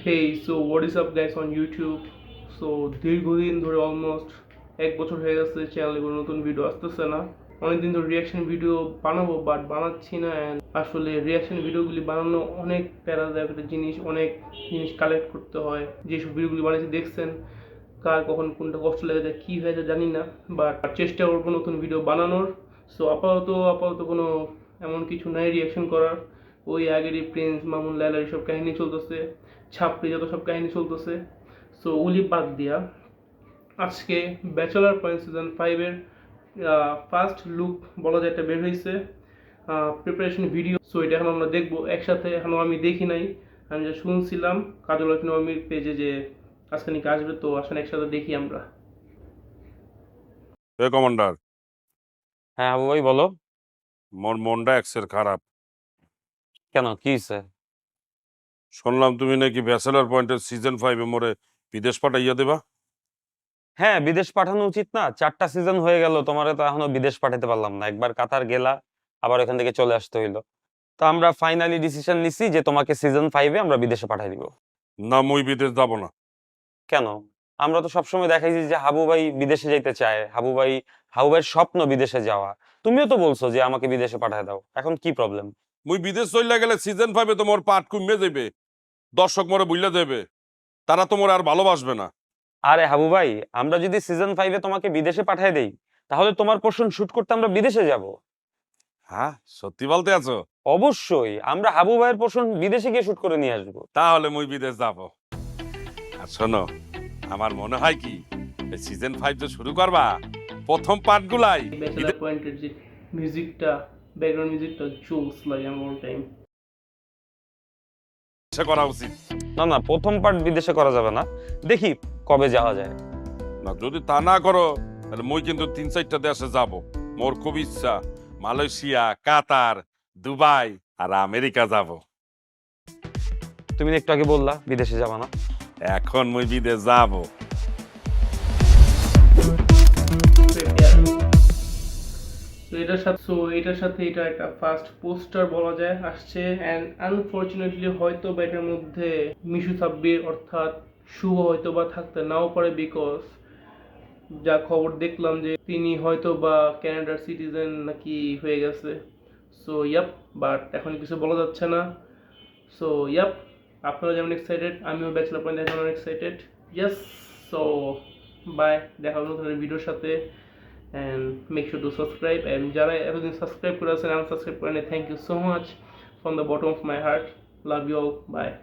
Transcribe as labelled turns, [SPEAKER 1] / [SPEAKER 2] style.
[SPEAKER 1] Hey, so what is up guys on YouTube? So দীর্ঘদিন ধরে almost এক বছর হয়ে গেছে চ্যানেলে কোনো নতুন ভিডিও আসতেছে না। অনেকদিন ধরে রিয়াকশন ভিডিও বানাবো বাট বানাচ্ছি না। অ্যান্ড আসলে রিয়াকশন ভিডিওগুলি বানানো অনেক প্যারাদায়ক একটা জিনিস, অনেক জিনিস কালেক্ট করতে হয়। যেসব ভিডিওগুলি বানিয়েছি দেখছেন, কার কখন কোনটা কষ্ট লেগে যায় কী হয়ে যায় জানি না, বাট চেষ্টা করবো নতুন ভিডিও বানানোর। সো আপাতত কোনো এমন কিছু নাই রিয়াকশন করার। ওই আগেরই প্রিন্স মামুন লায়লার সব কাহিনী চলতেছে, ছাপড়ি যত সব কাহিনী চলতেছে। সো উলি বাদ দিয়া আজকে ব্যাচেলার পয়েন্ট সিজন 5-এর ফার্স্ট লুক বলা যায় একটা বের হয়েছে, প্রিপারেশন ভিডিও। সো এটা এখন আমরা দেখবো একসাথে। এখনও আমি দেখি নাই, আমি যা শুনছিলাম কাজল নবমীর পেজে যে আজকে নাকি আসবে, তো আসলে একসাথে দেখি আমরা।
[SPEAKER 2] কমান্ডার,
[SPEAKER 3] হ্যাঁ আবু ভাই বলো।
[SPEAKER 2] মোর মনটা এক্সের খারাপ।
[SPEAKER 3] কেন, কি হয়েছে?
[SPEAKER 2] শুনলাম তুমি নাকি ব্যাচেলার পয়েন্টের সিজন 5-এ মোরে বিদেশ পাঠাইয়া দেবা।
[SPEAKER 3] হ্যাঁ, বিদেশ পাঠানো উচিত না? 4টা সিজন হয়ে গেল, তোমারে তো এখনো বিদেশ পাঠাতে পারলাম না। একবার কাতার গেলা, আবার এখান থেকে চলে আসতে হইলো। তো আমরা ফাইনালি ডিসিশন নিছি যে তোমাকে সিজন 5-এ আমরা বিদেশে পাঠাই দিব।
[SPEAKER 2] না, মুই বিদেশ যাব না।
[SPEAKER 3] কেন? আমরা তো সবসময় দেখাইছি যে হাবু ভাই বিদেশে যাইতে চায়, হাবু ভাইয়ের স্বপ্ন বিদেশে যাওয়া। তুমিও তো বলছো যে আমাকে বিদেশে পাঠায় দাও, এখন কি প্রবলেম?
[SPEAKER 2] মুই বিদেশ চলে গেলে সিজন 5-এ তো মোর পাট কমে যাবে, দর্শক মোরে বুঝলে দেবে, তারা তো মোরে আর ভালোবাসবে না।
[SPEAKER 3] আরে হাবু ভাই, আমরা যদি সিজন 5-এ তোমাকে বিদেশে পাঠায় দেই, তাহলে তোমার পোর্শন শুট করতে আমরা বিদেশে যাব।
[SPEAKER 2] হ্যাঁ, সত্যি বলতে আছো?
[SPEAKER 3] অবশ্যই, আমরা হাবু ভাইয়ের পোর্শন বিদেশে গিয়ে শুট করে নিয়ে আসবো।
[SPEAKER 2] তাহলে মুই বিদেশ যাব। আর শোনো, আমার মনে হয় কি সিজন 5 যে শুরু করবা, প্রথম পার্টগুলাই
[SPEAKER 1] ব্যাচেলার পয়েন্টের যে মিউজিকটা, ব্যাকগ্রাউন্ড মিউজিকটা জোস লাগে আমার অল টাইম।
[SPEAKER 2] করা উচিত।
[SPEAKER 3] না, প্রথম পার্ট বিদেশে করা যাবে না, দেখি কবে যাওয়া যায়।
[SPEAKER 2] না, যদি তা না করো তাহলে মুই কিন্তু 3-4টা দেশে যাব। মোর খুব ইচ্ছা মালয়েশিয়া, কাতার, দুবাই আর আমেরিকা যাব।
[SPEAKER 3] তুমি একটু আগে বললা বিদেশে যাবা না।
[SPEAKER 2] এখন মুই বিদেশ যাব।
[SPEAKER 1] এটার সাথে এটা একটা ফার্স্ট পোস্টার বলা যায় আসছে। অ্যান্ড আনফরচুনেটলি হয়তো বা এটার মধ্যে মিশু সাব্বির অর্থাৎ শুভ হয়তো বা থাকতে নাও পারে, বিকজ যা খবর দেখলাম যে তিনি হয়তো বা ক্যানাডার সিটিজেন নাকি হয়ে গেছে। সো ইয়াপ, বাট এখন কিছু বলা যাচ্ছে না। সো ইয়াপ, আপনারা যেমন এক্সাইটেড, আমিও ব্যাচেলার পয়েন্ট দেখার জন্য এক্সাইটেড। ইয়েস, সো বাই, দেখা হবে নতুন ভিডিওর সাথে। and make sure to subscribe, and যারা এতদিন সাবস্ক্রাইব করে আছেন আনসাবস্ক্রাইব করেন, thank you so much from the bottom of my heart. Love you all, bye.